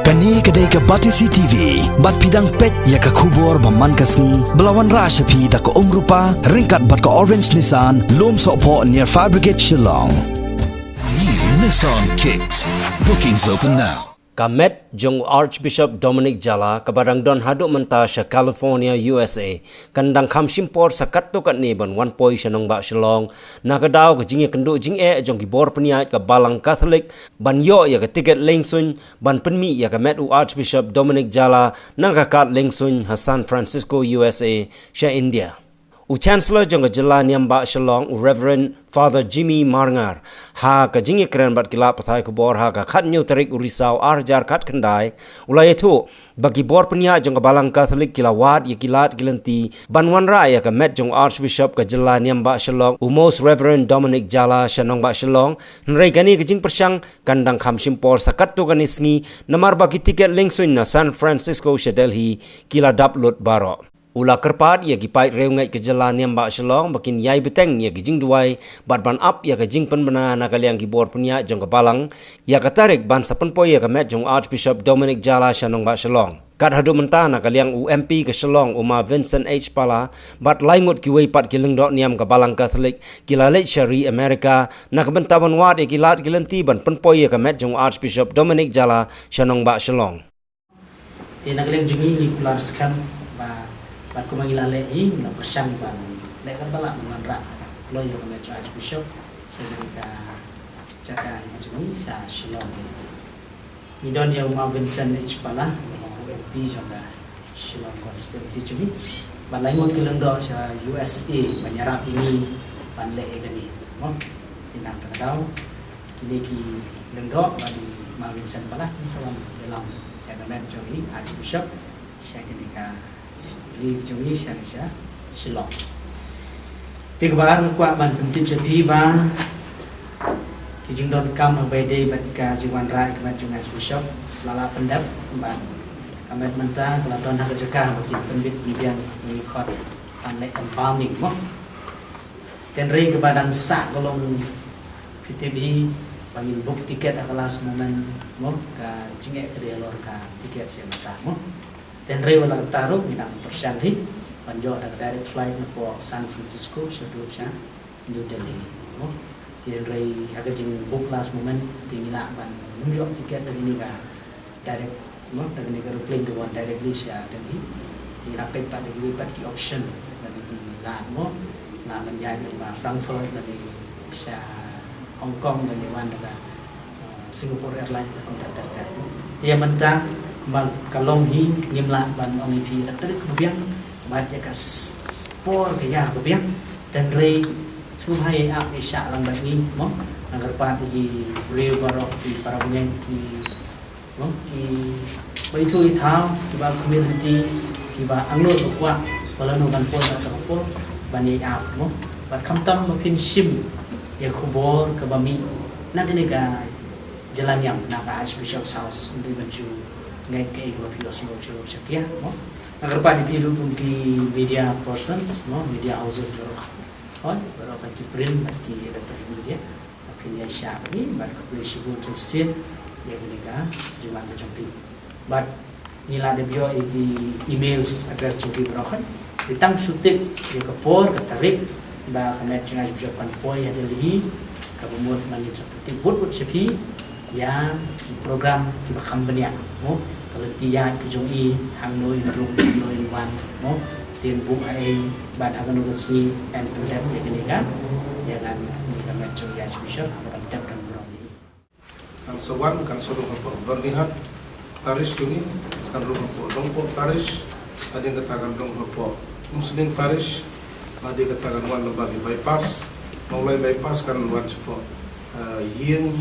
Kani kedai ke Batisi TV, bat pidang pet ya ke kubur baman kasni, belawan rasa pi tak ke rupa, ringkat bat ke Orange Nissan, lom sokpo near Fire Brigade Shillong. New Nissan Kicks. Bookings open now. Kamet jong Archbishop Dominic Jala kabarang don haduk menta sa California, USA. Kandang kamsimpor sa katto kat ni ban 1 poi shanong ba Shillong. Nakadaw ka jingi kendo jing jong gibor peniat ka balang Catholic ban yo ya ka tiket lengsun ban penmi ya ka met u Archbishop Dominic Jala nakakat lengsun ha San Francisco, USA sha India. U Chancellor jong jala niam ba Shillong u Reverend Father Jimmy Marngar ha ka jingi keren bat kila pathai ko bor ha ka khat nyu tarik urisau arjar khat khandai ulai thu bagi bor penia jong balang Catholic kila wat ya kilat gilanti banwan ra ya ka met jong Archbishop ka jala niam ba Shillong u Most Reverend Dominic Jala shanong ba Shillong nrei gani ka jing persang kandang kham simpor sakat toganisngi namar bagi tiket lengsuin na San Francisco sha Delhi kila daplut baro. Ula kerpat ya gipai reungai ke jalan yang ba Shillong bakin yai beteng ya gijing duai bat ban up ya gijing pen bana nakaliang gibor punya jong kebalang ya katarik ban sapen poi ya kemet jong Archbishop Dominic Jala shanong ba Shillong. Kat hadu menta nakaliang UMP ke Shillong uma Vincent H Pala bat laingut kiwei pat kileng dok niam kebalang Catholic kilalet syari Amerika nak bentaban wat ya kilat kilenti ban pen poi ya kemet jong Archbishop Dominic Jala shanong ba Shillong. Ti nakaliang jungi ni kular skam ba bat ko mangilale na persang ban lekan bala manra lo yo kami Archbishop sebenarnya jaga ini sa Shillong ni don yang Vincent H Pala MP juga Shillong constituency cumi balaingon kelendo sa USA menyerap ini ban le gani mo tinang tahu kini ki lendo bagi Vincent Pala salam dalam yang kami Archbishop saya ketika di Jumi Indonesia Shillong. Tiga bahan kuat ban penting sepi ba kijing don kam abade bat ka jiwan rai kemat jungai Archbishop lala pendap ban kamet menta kalau don hak jeka bagi penbit biang mengikut anlek embalming mo. Dan rei kepadang sa golong PTB bangin book tiket kelas momen mo ka jinge kedai lor ka tiket semata mo. Dan rei wala taruh minang persanghi banjo ada direct flight po San Francisco sedu sya New Delhi mo dan rei aga jing book last moment tingila ban numyo tiket dari ni ka direct mo dari ni ka plane to one directly sya Delhi tingila pek pa dari pat ki option dari di lan mo na menjai dari Frankfurt dari sya Hong Kong dari wan dari Singapore Airlines kontak terter dia mentang bang kalong hi ngimla ban ong pi atrik bubiang bat ya kas spor ke ya bubiang dan rei sumhai ap isya lang bagi mo agar pat di reu barok di para bunyen ki mo ki baitu ithau ki ba community ki ba anglo kwa wala no ban po ta po ban ya ap mo bat khamtam mo pin sim ya khubor ka bami na kini ka jalan yang na Archbishop's house di baju ngai ke ego pios mo sekia mo agar pa di pilu ki media persons mo media houses baru kan ki print ki electronic media akin ya sya ni bar ko polisi go to sit ya gini ka jiman macam pi but nila de bio iki emails address to brokan ditang sutik ya kapor katarik ba kamet dengan Archbishop kan poi ya Delhi ka bumut manin seperti but sepi ya program ki bakam benya mo keletian kejungi hangno in room hangno in one mo tien bu ai ban akan urasi and pendam ya gini kan ya kan ni kan macam ya Archbishop akan tap dan berani kan sewan kan suruh berlihat Paris jungi kan rumah po Paris ada yang katakan rumah po Muslim Paris ada yang katakan wan bagi bypass mulai bypass kan wan po yin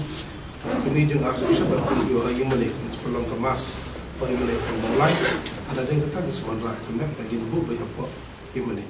kemudian Archbishop berkunjung lagi menik sebelum kemas po imene pemulai ada yang kata di sebenarnya kemet bagi ibu bayar po imene.